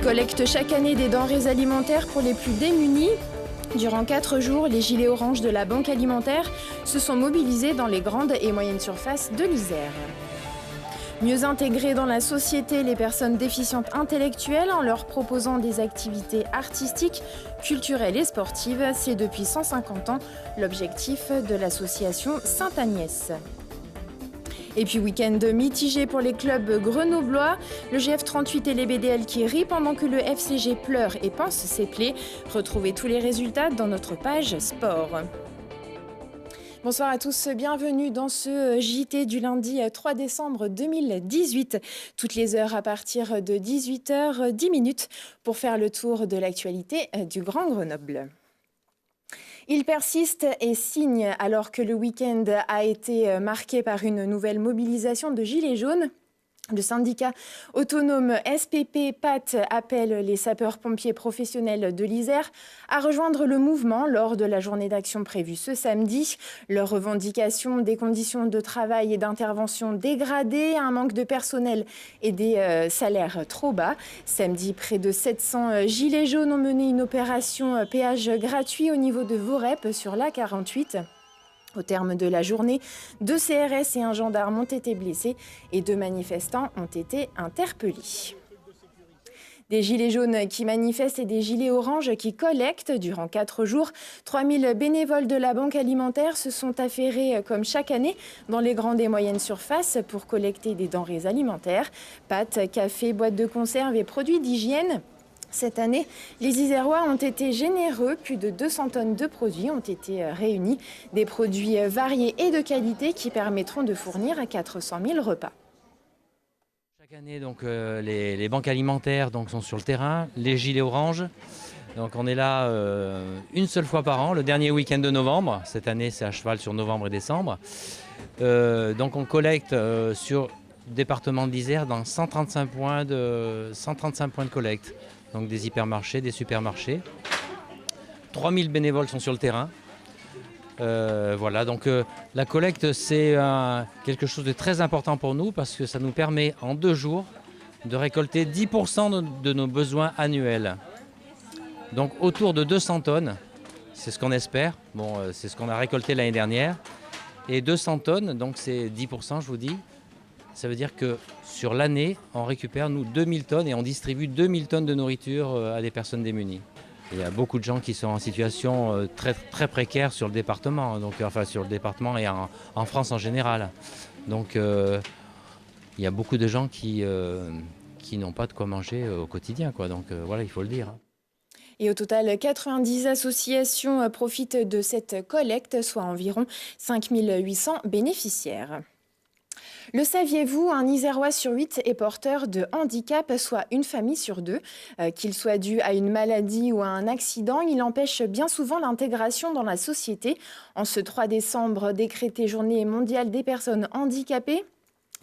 collectent chaque année des denrées alimentaires pour les plus démunis. Durant 4 jours, les gilets oranges de la Banque alimentaire se sont mobilisés dans les grandes et moyennes surfaces de l'Isère. Mieux intégrer dans la société les personnes déficientes intellectuelles en leur proposant des activités artistiques, culturelles et sportives, c'est depuis 150 ans l'objectif de l'association Sainte-Agnès. Et puis week-end mitigé pour les clubs grenoblois, le GF38 et les BDL qui rient pendant que le FCG pleure et pense ses plaies. Retrouvez tous les résultats dans notre page sport. Bonsoir à tous, bienvenue dans ce JT du lundi 3 décembre 2018. Toutes les heures à partir de 18h10 pour faire le tour de l'actualité du Grand Grenoble. Il persiste et signe alors que le week-end a été marqué par une nouvelle mobilisation de gilets jaunes. Le syndicat autonome SPP PAT appelle les sapeurs-pompiers professionnels de l'Isère à rejoindre le mouvement lors de la journée d'action prévue ce samedi. Leurs revendications, des conditions de travail et d'intervention dégradées, un manque de personnel et des salaires trop bas. Samedi, près de 700 gilets jaunes ont mené une opération péage gratuit au niveau de Vorep sur l'A48. Au terme de la journée, 2 CRS et un gendarme ont été blessés et 2 manifestants ont été interpellés. Des gilets jaunes qui manifestent et des gilets oranges qui collectent durant 4 jours. 3000 bénévoles de la Banque alimentaire se sont affairés comme chaque année dans les grandes et moyennes surfaces pour collecter des denrées alimentaires, pâtes, café, boîtes de conserve et produits d'hygiène. Cette année, les Isérois ont été généreux. Plus de 200 tonnes de produits ont été réunis. Des produits variés et de qualité qui permettront de fournir 400 000 repas. Chaque année, donc, les banques alimentaires sont sur le terrain, les gilets oranges. Donc, on est là une seule fois par an, le dernier week-end de novembre. Cette année, c'est à cheval sur novembre et décembre. Donc, on collecte sur le département de l'Isère dans 135 points de collecte. Donc des hypermarchés, des supermarchés. 3000 bénévoles sont sur le terrain. Voilà, donc la collecte, c'est quelque chose de très important pour nous parce que ça nous permet en 2 jours de récolter 10% de nos besoins annuels. Donc autour de 200 tonnes, c'est ce qu'on espère. Bon, c'est ce qu'on a récolté l'année dernière. Et 200 tonnes, donc c'est 10%, je vous dis. Ça veut dire que sur l'année, on récupère, nous, 2000 tonnes et on distribue 2000 tonnes de nourriture à des personnes démunies. Il y a beaucoup de gens qui sont en situation très, très précaire sur le département, sur le département et en France en général. Donc il y a beaucoup de gens qui n'ont pas de quoi manger au quotidien, quoi. Donc voilà, il faut le dire. Et au total, 90 associations profitent de cette collecte, soit environ 5800 bénéficiaires. Le saviez-vous, un Isérois sur 8 est porteur de handicap, soit une famille sur 2. Qu'il soit dû à une maladie ou à un accident, il empêche bien souvent l'intégration dans la société. En ce 3 décembre, décrété Journée mondiale des personnes handicapées,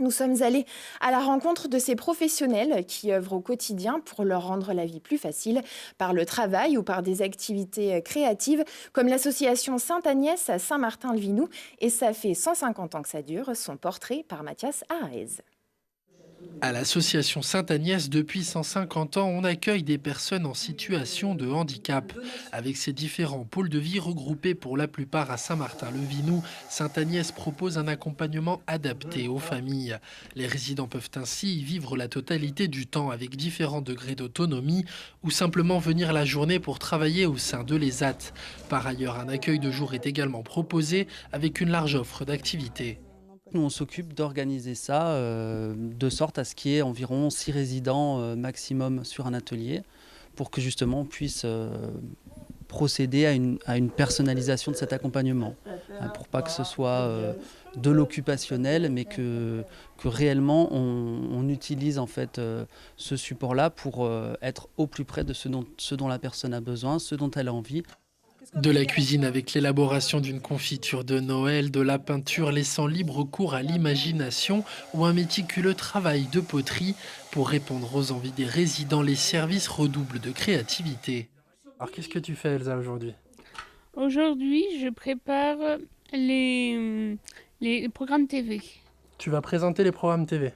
nous sommes allés à la rencontre de ces professionnels qui œuvrent au quotidien pour leur rendre la vie plus facile par le travail ou par des activités créatives comme l'association Sainte-Agnès à Saint-Martin-le-Vinoux. Et ça fait 150 ans que ça dure. Son portrait par Mathias Araez. À l'association Sainte-Agnès, depuis 150 ans, on accueille des personnes en situation de handicap. Avec ses différents pôles de vie regroupés pour la plupart à Saint-Martin-le-Vinoux, Sainte-Agnès propose un accompagnement adapté aux familles. Les résidents peuvent ainsi y vivre la totalité du temps avec différents degrés d'autonomie ou simplement venir la journée pour travailler au sein de l'ESAT. Par ailleurs, un accueil de jour est également proposé avec une large offre d'activités. Nous, on s'occupe d'organiser ça de sorte à ce qu'il y ait environ 6 résidents maximum sur un atelier pour que justement on puisse procéder à une personnalisation de cet accompagnement. Pour pas que ce soit de l'occupationnel, mais que réellement on utilise en fait ce support-là pour être au plus près de ce dont la personne a besoin, ce dont elle a envie. De la cuisine avec l'élaboration d'une confiture de Noël, de la peinture laissant libre cours à l'imagination ou un méticuleux travail de poterie. Pour répondre aux envies des résidents, les services redoublent de créativité. Alors qu'est-ce que tu fais, Elsa, aujourd'hui? Aujourd'hui, je prépare les programmes TV Tu vas présenter les programmes TV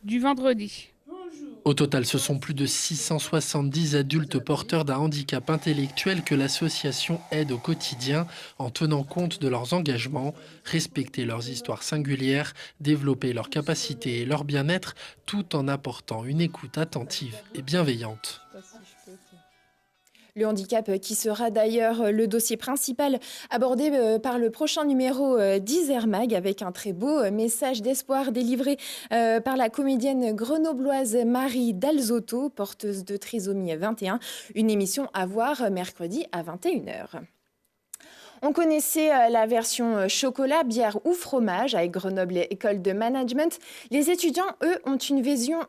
du vendredi. Bonjour, Au total, ce sont plus de 670 adultes porteurs d'un handicap intellectuel que l'association aide au quotidien en tenant compte de leurs engagements, respecter leurs histoires singulières, développer leurs capacités et leur bien-être tout en apportant une écoute attentive et bienveillante. Le handicap qui sera d'ailleurs le dossier principal abordé par le prochain numéro d'Isère Mag avec un très beau message d'espoir délivré par la comédienne grenobloise Marie Dalzotto, porteuse de trisomie 21. Une émission à voir mercredi à 21h. On connaissait la version chocolat, bière ou fromage avec Grenoble École de Management. Les étudiants, eux, ont une vision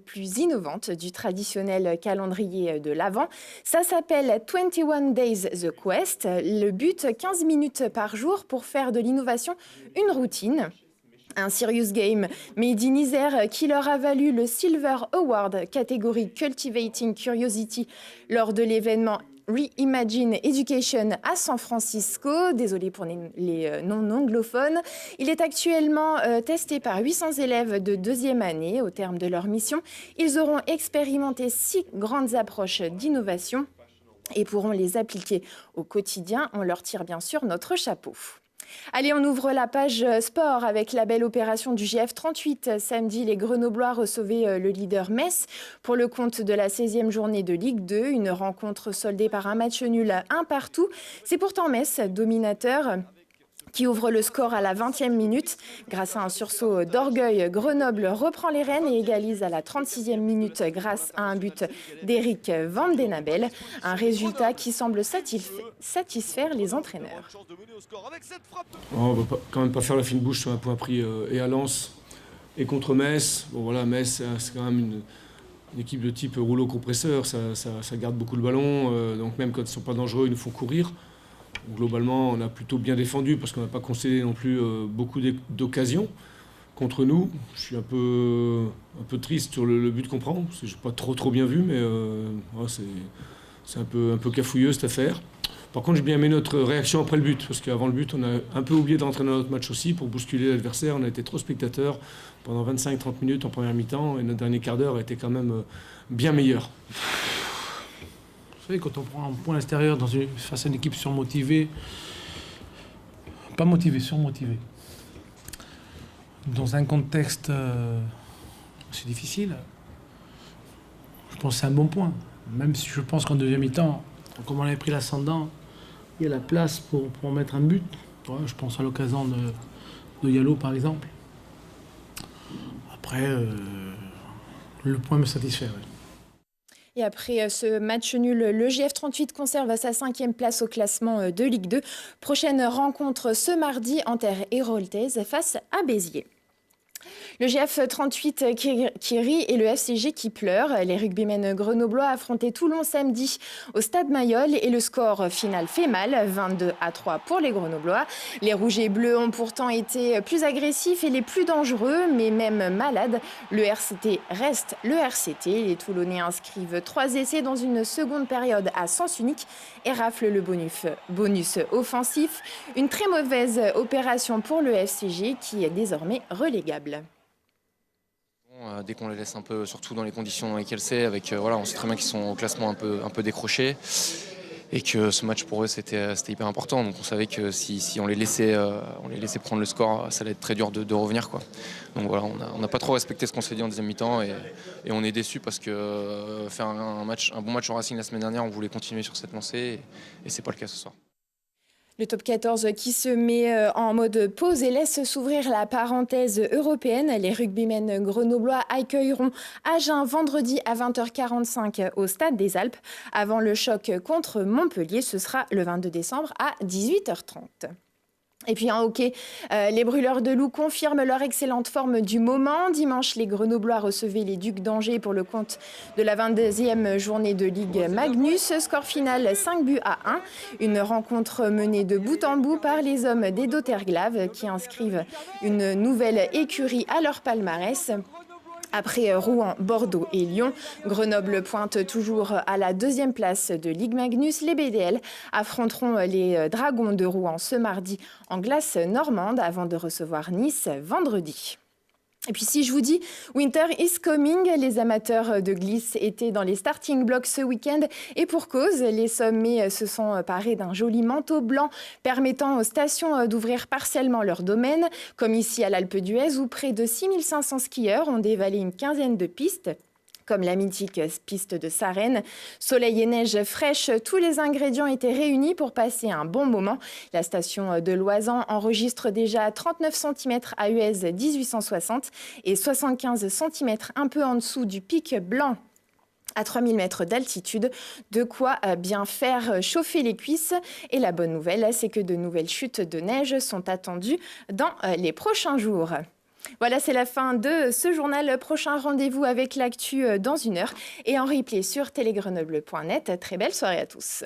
plus innovante du traditionnel calendrier de l'Avent. Ça s'appelle 21 Days The Quest. Le but, 15 minutes par jour pour faire de l'innovation une routine. Un serious game made in Isère qui leur a valu le Silver Award catégorie Cultivating Curiosity lors de l'événement Reimagine Education à San Francisco. Désolé pour les non-anglophones. Il est actuellement testé par 800 élèves de deuxième année. Au terme de leur mission, ils auront expérimenté 6 grandes approches d'innovation et pourront les appliquer au quotidien. On leur tire bien sûr notre chapeau. Allez, on ouvre la page sport avec la belle opération du GF38. Samedi, les Grenoblois recevaient le leader Metz pour le compte de la 16e journée de Ligue 2. Une rencontre soldée par un match nul 1-1. C'est pourtant Metz, dominateur, qui ouvre le score à la 20e minute. Grâce à un sursaut d'orgueil, Grenoble reprend les rênes et égalise à la 36e minute grâce à un but d'Éric Van Den Abel. Un résultat qui semble satisfaire les entraîneurs. On ne va quand même pas faire la fine bouche sur un point pris et à Lens et contre Metz. Bon voilà, Metz c'est quand même une équipe de type rouleau compresseur, ça garde beaucoup le ballon, donc même quand ils ne sont pas dangereux, ils nous font courir. Globalement, on a plutôt bien défendu parce qu'on n'a pas concédé non plus beaucoup d'occasions contre nous. Je suis un peu triste sur le but qu'on prend. Je n'ai pas trop bien vu, mais ouais, c'est un peu cafouilleux cette affaire. Par contre, j'ai bien aimé notre réaction après le but, parce qu'avant le but, on a un peu oublié d'entrer dans notre match aussi pour bousculer l'adversaire. On a été trop spectateurs pendant 25-30 minutes en première mi-temps et notre dernier quart d'heure a été quand même bien meilleur. Vous savez, quand on prend un point à l'extérieur face à une équipe surmotivée, pas motivée, surmotivée, dans un contexte aussi difficile, je pense que c'est un bon point. Même si je pense qu'en deuxième mi-temps, comme on avait pris l'ascendant, il y a la place pour mettre un but. Ouais, je pense à l'occasion de Yalo, par exemple. Après, le point me satisfait. Ouais. Et après ce match nul, le GF38 conserve sa 5e place au classement de Ligue 2. Prochaine rencontre ce mardi en terre héroltaise face à Béziers. Le GF38 qui rit et le FCG qui pleure. Les rugbymen grenoblois affrontaient Toulon samedi au Stade Mayol et le score final fait mal, 22-3 pour les Grenoblois. Les rouges et bleus ont pourtant été plus agressifs et les plus dangereux, mais même malades. Le RCT reste le RCT. Les Toulonnais inscrivent 3 essais dans une seconde période à sens unique et raflent le bonus offensif. Une très mauvaise opération pour le FCG qui est désormais relégable. Dès qu'on les laisse un peu, surtout dans les conditions dans lesquelles c'est, avec voilà, on sait très bien qu'ils sont au classement un peu décroché et que ce match pour eux c'était hyper important. Donc on savait que si on les laissait prendre le score, ça allait être très dur de revenir, quoi. Donc voilà, on n'a pas trop respecté ce qu'on s'est dit en deuxième mi-temps et on est déçus parce que faire un bon match au Racing la semaine dernière, on voulait continuer sur cette lancée et c'est pas le cas ce soir. Le top 14 qui se met en mode pause et laisse s'ouvrir la parenthèse européenne. Les rugbymen grenoblois accueilleront Agen vendredi à 20h45 au Stade des Alpes. Avant le choc contre Montpellier, ce sera le 22 décembre à 18h30. Et puis en hockey, les Brûleurs de Loup confirment leur excellente forme du moment. Dimanche, les Grenoblois recevaient les Ducs d'Angers pour le compte de la 22e journée de Ligue Magnus. Score final 5-1. Une rencontre menée de bout en bout par les hommes des Doterglav qui inscrivent une nouvelle écurie à leur palmarès. Après Rouen, Bordeaux et Lyon, Grenoble pointe toujours à la 2e place de Ligue Magnus. Les BDL affronteront les Dragons de Rouen ce mardi en glace normande avant de recevoir Nice vendredi. Et puis si je vous dis Winter is coming, les amateurs de glisse étaient dans les starting blocks ce week-end et pour cause, les sommets se sont parés d'un joli manteau blanc permettant aux stations d'ouvrir partiellement leur domaine, comme ici à l'Alpe d'Huez où près de 6500 skieurs ont dévalé une quinzaine de pistes, comme la mythique piste de Sarenne. Soleil et neige fraîche, tous les ingrédients étaient réunis pour passer un bon moment. La station de Loisan enregistre déjà 39 cm à Huez 1860 et 75 cm un peu en dessous du pic blanc à 3000 mètres d'altitude, de quoi bien faire chauffer les cuisses. Et la bonne nouvelle, c'est que de nouvelles chutes de neige sont attendues dans les prochains jours. Voilà, c'est la fin de ce journal. Prochain rendez-vous avec l'actu dans 1 heure et en replay sur télégrenoble.net. Très belle soirée à tous.